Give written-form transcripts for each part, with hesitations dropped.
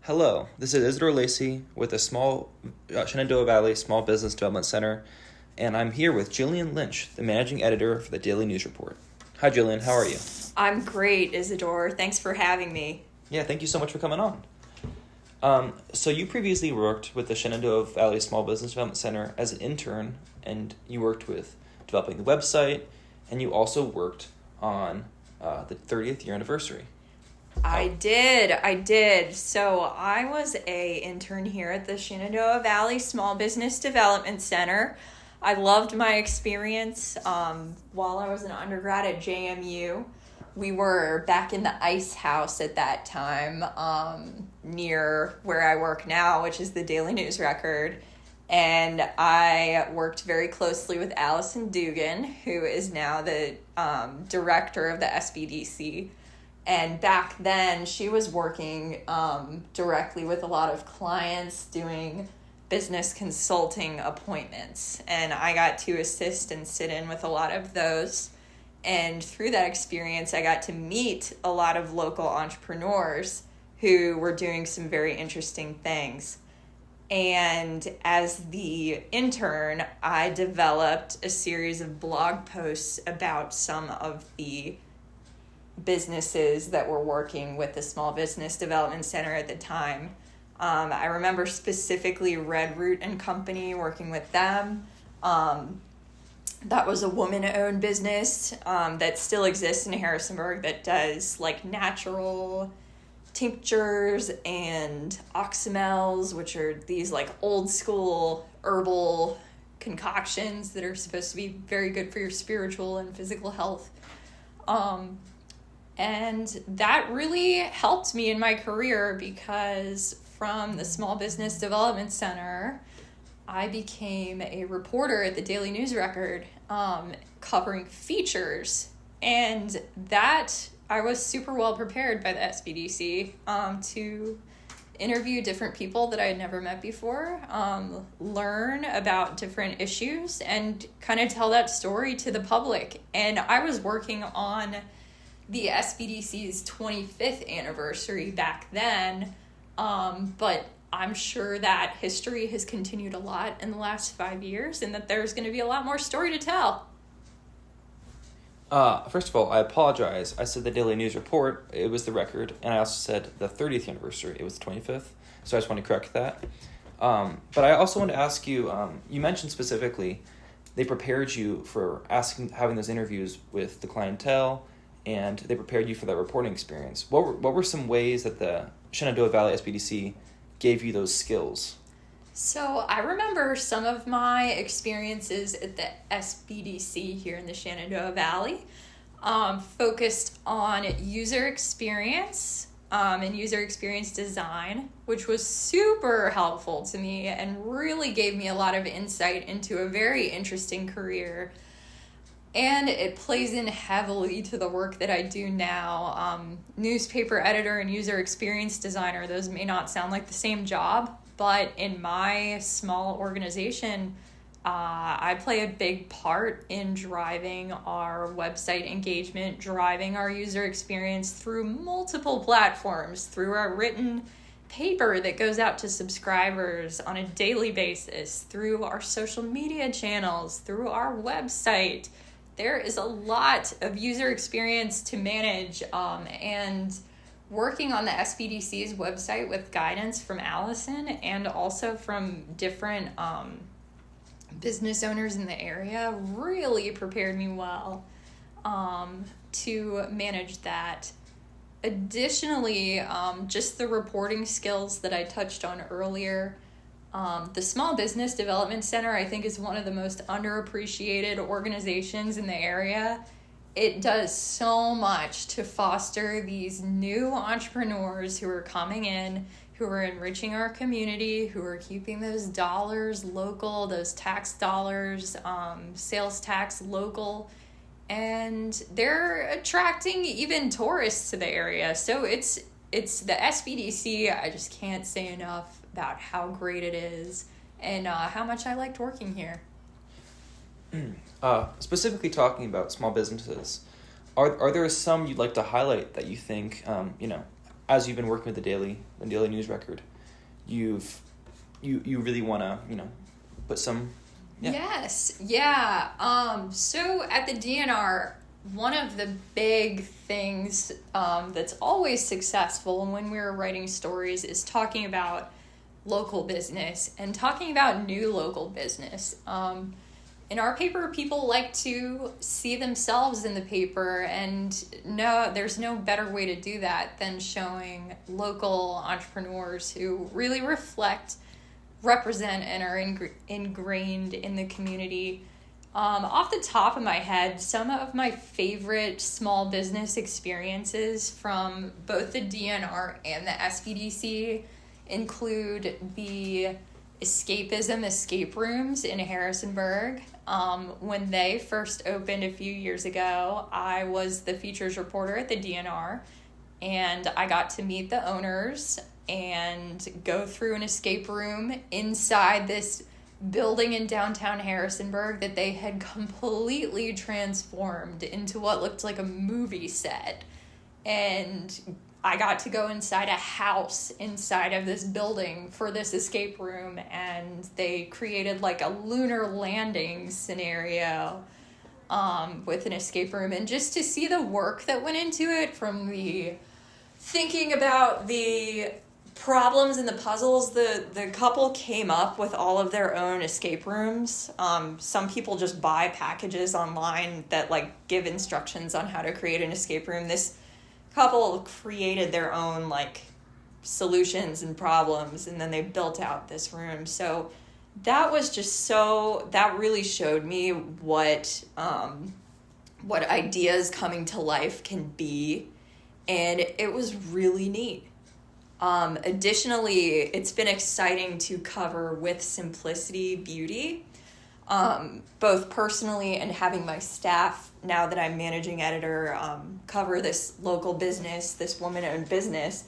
Hello, this is Isidore Lacey with the Shenandoah Valley Small Business Development Center, and I'm here with Jillian Lynch, the managing editor for the Daily News Report. Hi, Jillian. How are you? I'm great, Isidore. Thanks for having me. Yeah, thank you so much for coming on. So you previously worked with the Shenandoah Valley Small Business Development Center as an intern, and you worked with developing the website, and you also worked on the 30th year anniversary. I did. So I was a intern here at the Shenandoah Valley Small Business Development Center. I loved my experience while I was an undergrad at JMU. We were back in the ice house at that time, near where I work now, which is the Daily News Record. And I worked very closely with Allison Dugan, who is now the director of the SBDC. And back then, she was working directly with a lot of clients doing business consulting appointments. And I got to assist and sit in with a lot of those. And through that experience, I got to meet a lot of local entrepreneurs who were doing some very interesting things. And as the intern, I developed a series of blog posts about some of the businesses that were working with the Small Business Development Center at the time. I remember specifically Red Root and Company, working with them. That was a woman-owned business that still exists in Harrisonburg that does like natural tinctures and oxymels, which are these like old school herbal concoctions that are supposed to be very good for your spiritual and physical health. And that really helped me in my career because from the Small Business Development Center, I became a reporter at the Daily News Record, covering features. And that I was super well prepared by the SBDC to interview different people that I had never met before, learn about different issues, and kind of tell that story to the public. And I was working on the SBDC's 25th anniversary back then, but I'm sure that history has continued a lot in the last 5 years and that there's going to be a lot more story to tell. First of all, I apologize. I said the Daily News Report, it was the Record, and I also said the 30th anniversary, it was the 25th, so I just want to correct that. But I also want to ask you, you mentioned specifically they prepared you for having those interviews with the clientele, and they prepared you for that reporting experience. What were some ways that the Shenandoah Valley SBDC gave you those skills? So I remember some of my experiences at the SBDC here in the Shenandoah Valley, focused on user experience and user experience design, which was super helpful to me and really gave me a lot of insight into a very interesting career. And it plays in heavily to the work that I do now. Newspaper editor and user experience designer, those may not sound like the same job, but in my small organization, I play a big part in driving our website engagement, driving our user experience through multiple platforms, through our written paper that goes out to subscribers on a daily basis, through our social media channels, through our website. There is a lot of user experience to manage, and working on the SBDC's website with guidance from Allison and also from different business owners in the area really prepared me well to manage that. Additionally, just the reporting skills that I touched on earlier. The Small Business Development Center, I think, is one of the most underappreciated organizations in the area. It does so much to foster these new entrepreneurs who are coming in, who are enriching our community, who are keeping those dollars local, those tax dollars, sales tax local, and they're attracting even tourists to the area. So it's the SBDC. I just can't say enough about how great it is and how much I liked working here. Specifically talking about small businesses, are there some you'd like to highlight that you think as you've been working with the Daily News Record, you really want to, put some. Yeah. Yes. Yeah. So at the DNR, one of the big things that's always successful when we're writing stories is talking about local business and talking about new local business. In our paper, people like to see themselves in the paper, and no, there's no better way to do that than showing local entrepreneurs who really represent and are ingrained in the community. Off the top of my head, some of my favorite small business experiences from both the DNR and the SBDC include the escape rooms in Harrisonburg. When they first opened a few years ago, I was the features reporter at the DNR, and I got to meet the owners and go through an escape room inside this building in downtown Harrisonburg that they had completely transformed into what looked like a movie set. And I got to go inside a house inside of this building for this escape room, and they created like a lunar landing scenario with an escape room. And just to see the work that went into it, from the thinking about the problems and the puzzles, the couple came up with all of their own escape rooms. Some people just buy packages online that like give instructions on how to create an escape room. This couple created their own like solutions and problems, and then they built out this room. So that was just that really showed me what ideas coming to life can be, and it was really neat. Additionally, it's been exciting to cover with Simplicity Beauty, both personally and having my staff, now that I'm managing editor, cover this local business, this woman-owned business,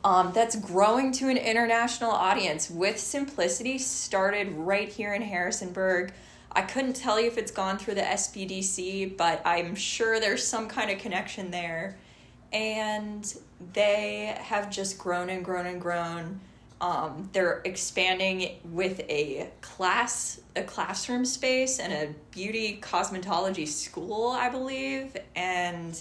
that's growing to an international audience. With Simplicity, started right here in Harrisonburg. I couldn't tell you if it's gone through the SBDC, but I'm sure there's some kind of connection there. And they have just grown and grown and grown. They're expanding with a classroom space and a beauty cosmetology school, I believe, and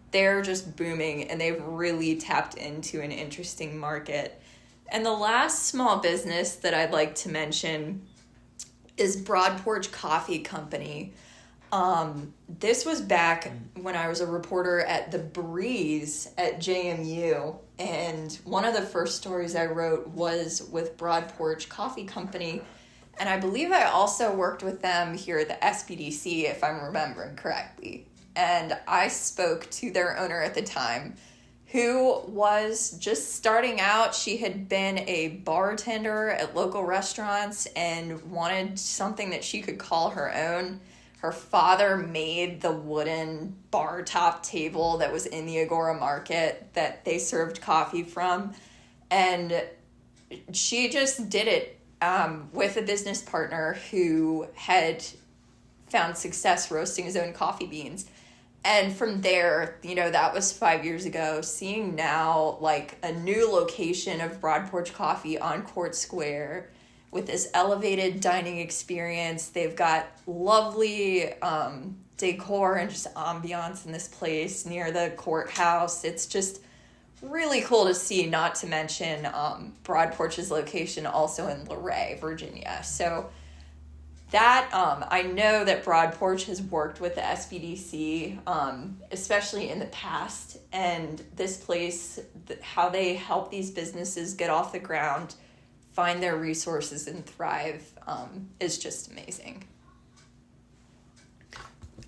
they're just booming, and they've really tapped into an interesting market. And the last small business that I'd like to mention is Broad Porch Coffee Company. This was back when I was a reporter at The Breeze at JMU, and one of the first stories I wrote was with Broad Porch Coffee Company, and I believe I also worked with them here at the SBDC, if I'm remembering correctly. And I spoke to their owner at the time, who was just starting out. She had been a bartender at local restaurants and wanted something that she could call her own. Her father made the wooden bar top table that was in the Agora Market that they served coffee from. And she just did it with a business partner who had found success roasting his own coffee beans. And from there, that was 5 years ago. Seeing now like a new location of Broad Porch Coffee on Court Square with this elevated dining experience. They've got lovely decor and just ambiance in this place near the courthouse. It's just really cool to see, not to mention Broad Porch's location also in Luray, Virginia. So that I know that Broad Porch has worked with the SBDC, especially in the past, and this place, how they help these businesses get off the ground, find their resources, and thrive, is just amazing.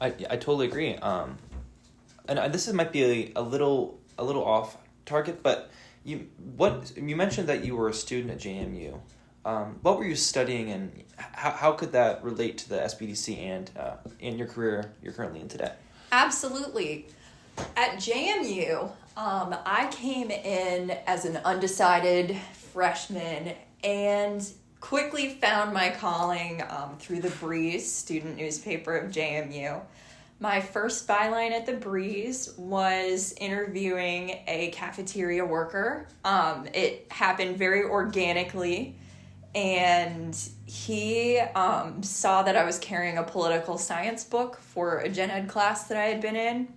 I totally agree. And this might be a little off target, but you mentioned that you were a student at JMU. What were you studying, and how could that relate to the SBDC and in your career you're currently in today? Absolutely. At JMU, I came in as an undecided freshman and quickly found my calling through the Breeze student newspaper of JMU. My first byline at the Breeze was interviewing a cafeteria worker. It happened very organically, and he saw that I was carrying a political science book for a gen ed class that I had been in,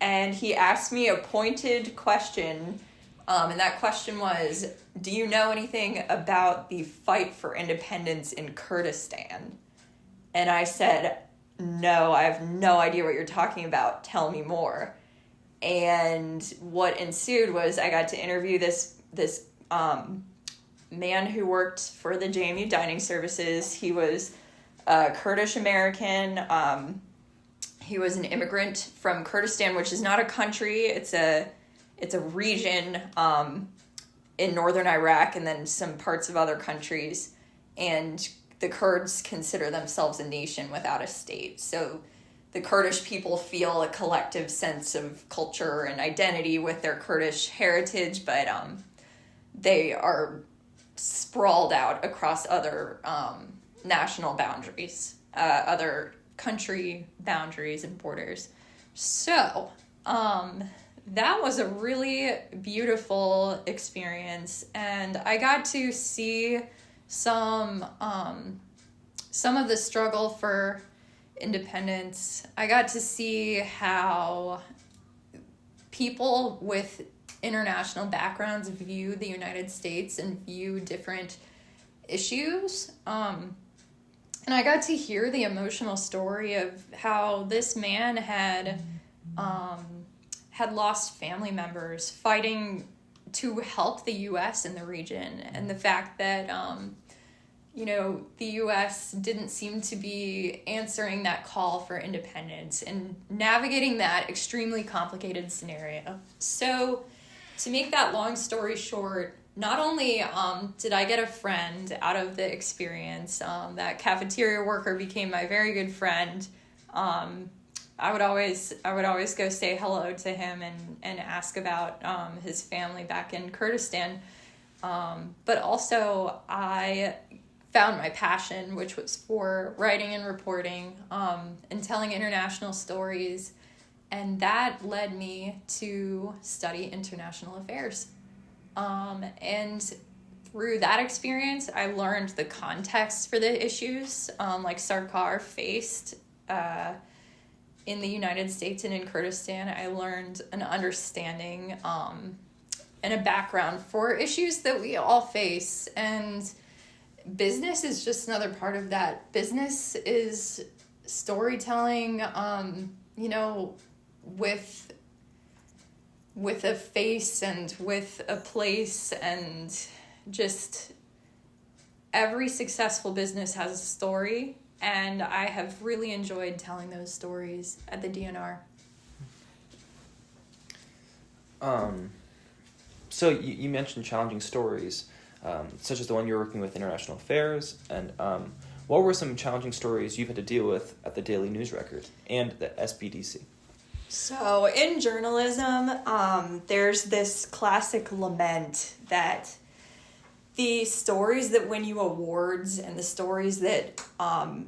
and he asked me a pointed question, and that question was, do you know anything about the fight for independence in Kurdistan? And I said, no, I have no idea what you're talking about. Tell me more. And what ensued was I got to interview this man who worked for the JMU Dining Services. He was a Kurdish American. He was an immigrant from Kurdistan, which is not a country. It's a region in northern Iraq and then some parts of other countries. And the Kurds consider themselves a nation without a state. So the Kurdish people feel a collective sense of culture and identity with their Kurdish heritage, but they are sprawled out across other national boundaries, other country boundaries and borders. So that was a really beautiful experience, and I got to see some of the struggle for independence. I got to see how people with international backgrounds view the United States and view different issues. And I got to hear the emotional story of how this man had lost family members fighting to help the U.S. in the region, and the fact that, the U.S. didn't seem to be answering that call for independence and navigating that extremely complicated scenario. So, to make that long story short, not only did I get a friend out of the experience, that cafeteria worker became my very good friend. I would always go say hello to him and ask about his family back in Kurdistan. But also I found my passion, which was for writing and reporting and telling international stories. And that led me to study international affairs. And through that experience, I learned the context for the issues like Sarkar faced in the United States and in Kurdistan. I learned an understanding and a background for issues that we all face. And business is just another part of that. Business is storytelling, with a face and with a place, and just every successful business has a story, and I have really enjoyed telling those stories at the DNR. So you mentioned challenging stories, such as the one you're working with International Affairs, and what were some challenging stories you've had to deal with at the Daily News Record and the SBDC? So in journalism, there's this classic lament that the stories that win you awards and the stories that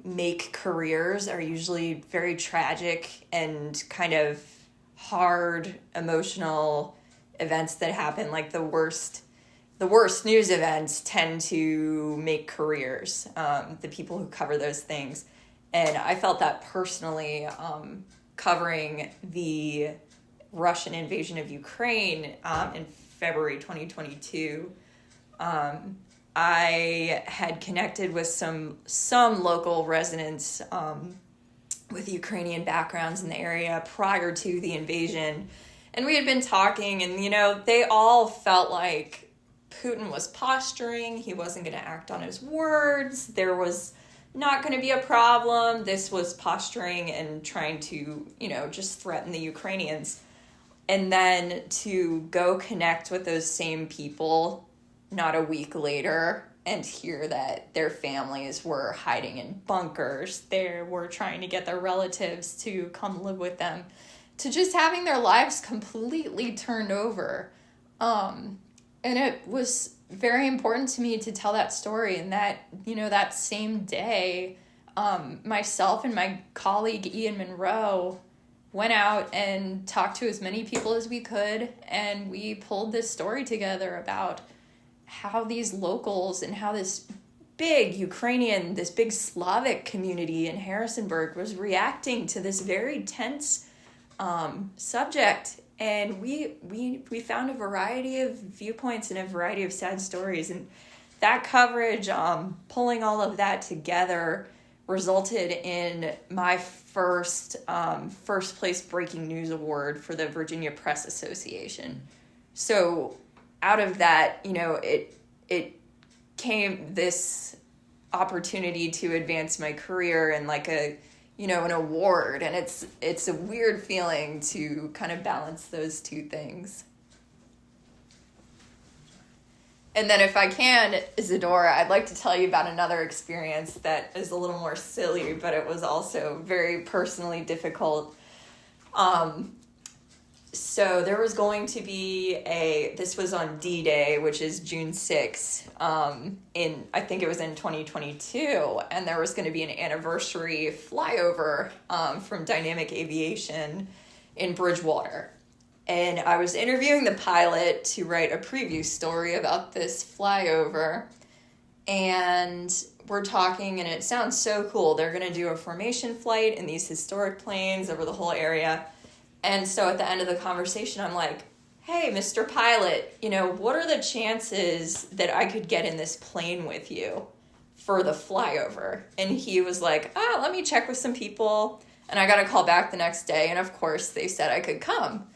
make careers are usually very tragic and kind of hard, emotional events that happen. Like the worst news events tend to make careers, the people who cover those things. And I felt that personally, covering the Russian invasion of Ukraine in February 2022. I had connected with some local residents with Ukrainian backgrounds in the area prior to the invasion. And we had been talking, and, they all felt like Putin was posturing. He wasn't going to act on his words. There was not going to be a problem. This was posturing and trying to, just threaten the Ukrainians. And then to go connect with those same people not a week later and hear that their families were hiding in bunkers, they were trying to get their relatives to come live with them, to just having their lives completely turned over. And it was very important to me to tell that story. And that, that same day, myself and my colleague Ian Monroe went out and talked to as many people as we could, and we pulled this story together about how these locals and how this big Ukrainian, this big Slavic community in Harrisonburg was reacting to this very tense subject. And we found a variety of viewpoints and a variety of sad stories. And that coverage, pulling all of that together, resulted in my first place breaking news award for the Virginia Press Association. So out of that, it came this opportunity to advance my career and like an award. And it's a weird feeling to kind of balance those two things. And then if I can, Isadora, I'd like to tell you about another experience that is a little more silly, but it was also very personally difficult. So there was going to be this was on D-Day, which is June 6th, I think it was in 2022, and there was going to be an anniversary flyover from Dynamic Aviation in Bridgewater. And I was interviewing the pilot to write a preview story about this flyover. And we're talking, and it sounds so cool. They're going to do a formation flight in these historic planes over the whole area. And so at the end of the conversation, I'm like, hey, Mr. Pilot, what are the chances that I could get in this plane with you for the flyover? And he was like, let me check with some people. And I got a call back the next day. And of course, they said I could come.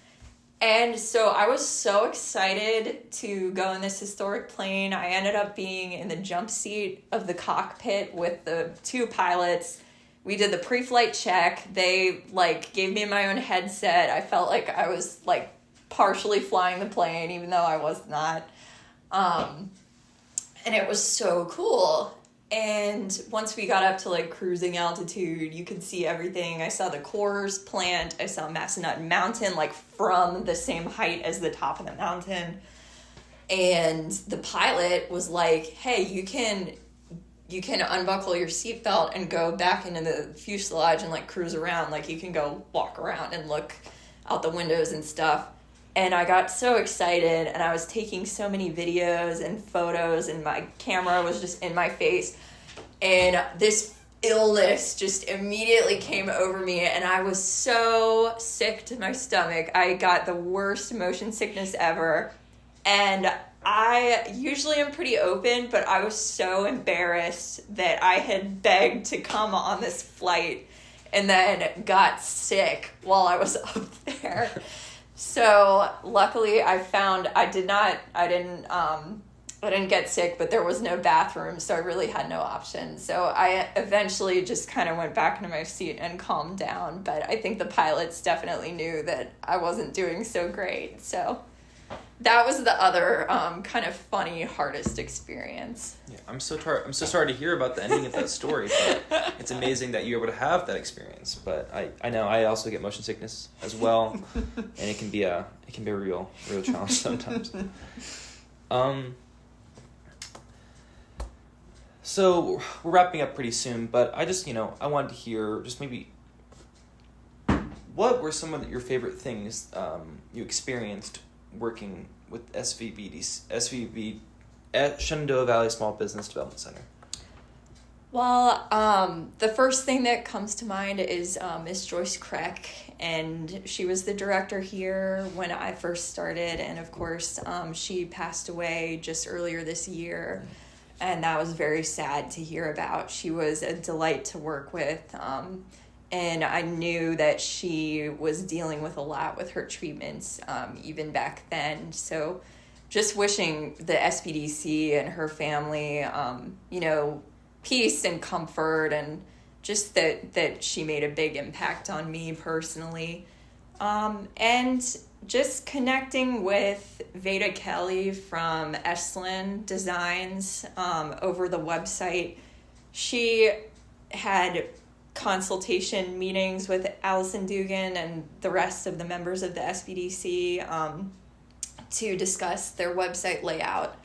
And so I was so excited to go in this historic plane. I ended up being in the jump seat of the cockpit with the two pilots. We did the pre-flight check. They gave me my own headset. I felt like I was partially flying the plane, even though I was not. And it was so cool. And once we got up to cruising altitude, you could see everything. I saw the Coors plant. I saw Massanutten Mountain from the same height as the top of the mountain. And the pilot was like, hey, you can unbuckle your seatbelt and go back into the fuselage and cruise around. You can go walk around and look out the windows and stuff. And I got so excited, and I was taking so many videos and photos, and my camera was just in my face. And this illness just immediately came over me, and I was so sick to my stomach. I got the worst motion sickness ever. And I usually am pretty open, but I was so embarrassed that I had begged to come on this flight and then got sick while I was up there. So luckily I didn't get sick, but there was no bathroom, so I really had no option. So I eventually just kind of went back into my seat and calmed down. But I think the pilots definitely knew that I wasn't doing so great. So that was the other kind of funny, hardest experience. Yeah, I'm so sorry to hear about the ending of that story, but it's amazing that you were able to have that experience. But I know I also get motion sickness as well, and it can be a real challenge sometimes. So we're wrapping up pretty soon, but I just I wanted to hear just maybe what were some of your favorite things you experienced working with SVSBDC, Shenandoah Valley Small Business Development Center? Well, the first thing that comes to mind is Miss Joyce Kreck, and she was the director here when I first started, and of course she passed away just earlier this year, and that was very sad to hear about. She was a delight to work with, and I knew that she was dealing with a lot with her treatments even back then. So just wishing the SBDC and her family, peace and comfort, and just that she made a big impact on me personally. And just connecting with Veda Kelly from Estlin Designs over the website. She had consultation meetings with Allison Dugan and the rest of the members of the SBDC to discuss their website layout.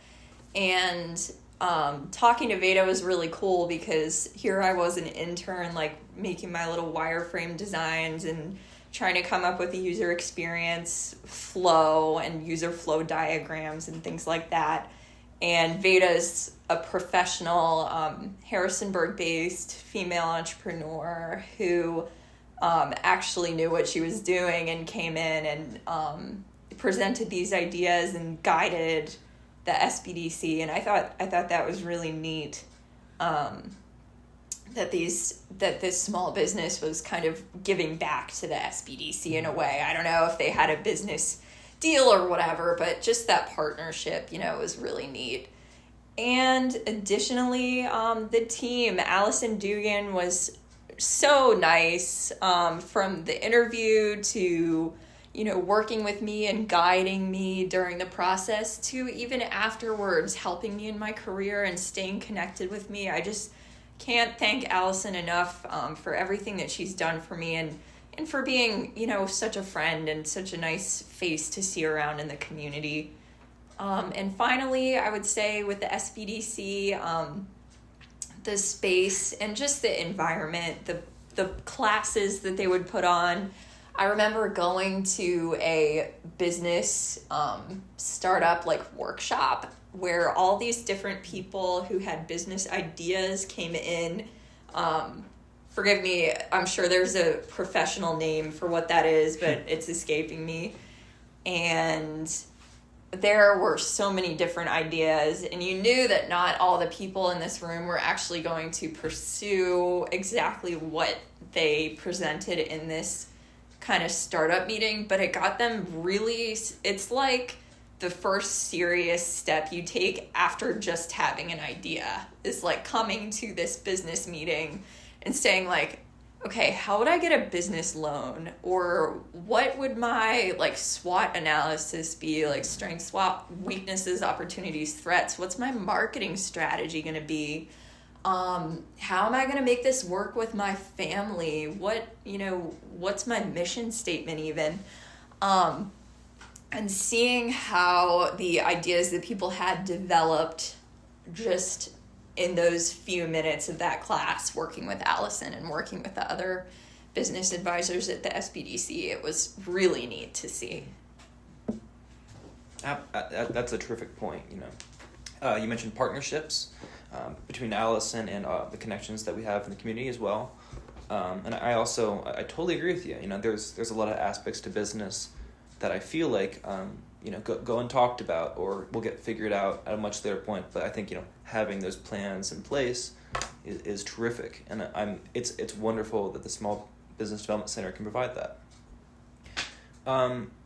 And talking to Veda was really cool because here I was an intern, making my little wireframe designs and trying to come up with a user experience flow and user flow diagrams and things like that. And Veda's a professional Harrisonburg-based female entrepreneur who actually knew what she was doing and came in and presented these ideas and guided the SBDC. And I thought that was really neat. That this small business was kind of giving back to the SBDC in a way. I don't know if they had a business deal or whatever, but just that partnership, was really neat. And additionally, the team, Allison Dugan was so nice, from the interview to, working with me and guiding me during the process to even afterwards helping me in my career and staying connected with me. I just can't thank Allison enough for everything that she's done for me and for being, such a friend and such a nice face to see around in the community. And finally, I would say with the SBDC, the space and just the environment, the classes that they would put on. I remember going to a business startup workshop where all these different people who had business ideas came in. Forgive me, I'm sure there's a professional name for what that is, but it's escaping me. And there were so many different ideas, and you knew that not all the people in this room were actually going to pursue exactly what they presented in this kind of startup meeting, but it got them really, it's like the first serious step you take after just having an idea is coming to this business meeting and saying okay, how would I get a business loan? Or what would my SWOT analysis be? Strengths, SWOT, weaknesses, opportunities, threats. What's my marketing strategy going to be? How am I going to make this work with my family? What's my mission statement even? And seeing how the ideas that people had developed just in those few minutes of that class, working with Allison and working with the other business advisors at the SBDC, it was really neat to see. That's a terrific point. You mentioned partnerships between Allison and the connections that we have in the community as well. And I totally agree with you. There's a lot of aspects to business that I feel go untalked about or will get figured out at a much later point. But I think having those plans in place is terrific, and it's wonderful that the Small Business Development Center can provide that.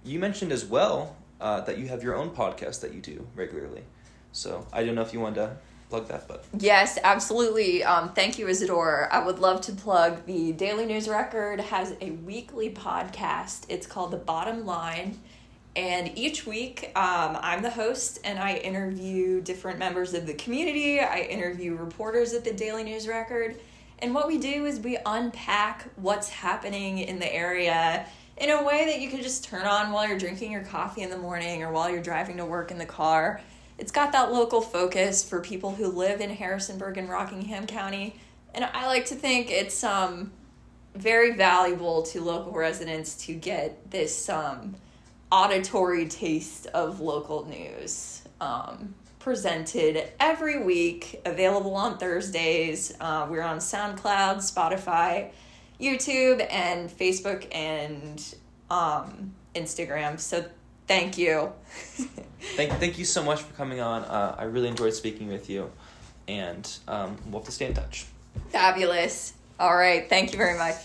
You mentioned as well that you have your own podcast that you do regularly, so I don't know if you wanted to plug that, but yes, absolutely. Thank you, Isadore. I would love to plug the Daily News Record has a weekly podcast. It's called The Bottom Line. And each week, I'm the host, and I interview different members of the community. I interview reporters at the Daily News Record. And what we do is we unpack what's happening in the area in a way that you can just turn on while you're drinking your coffee in the morning or while you're driving to work in the car. It's got that local focus for people who live in Harrisonburg and Rockingham County. And I like to think it's very valuable to local residents to get this auditory taste of local news presented every week, available on Thursdays. We're on SoundCloud, Spotify, YouTube, and Facebook and Instagram. So thank you. Thank you so much for coming on. I really enjoyed speaking with you, and we'll have to stay in touch. Fabulous. All right. Thank you very much.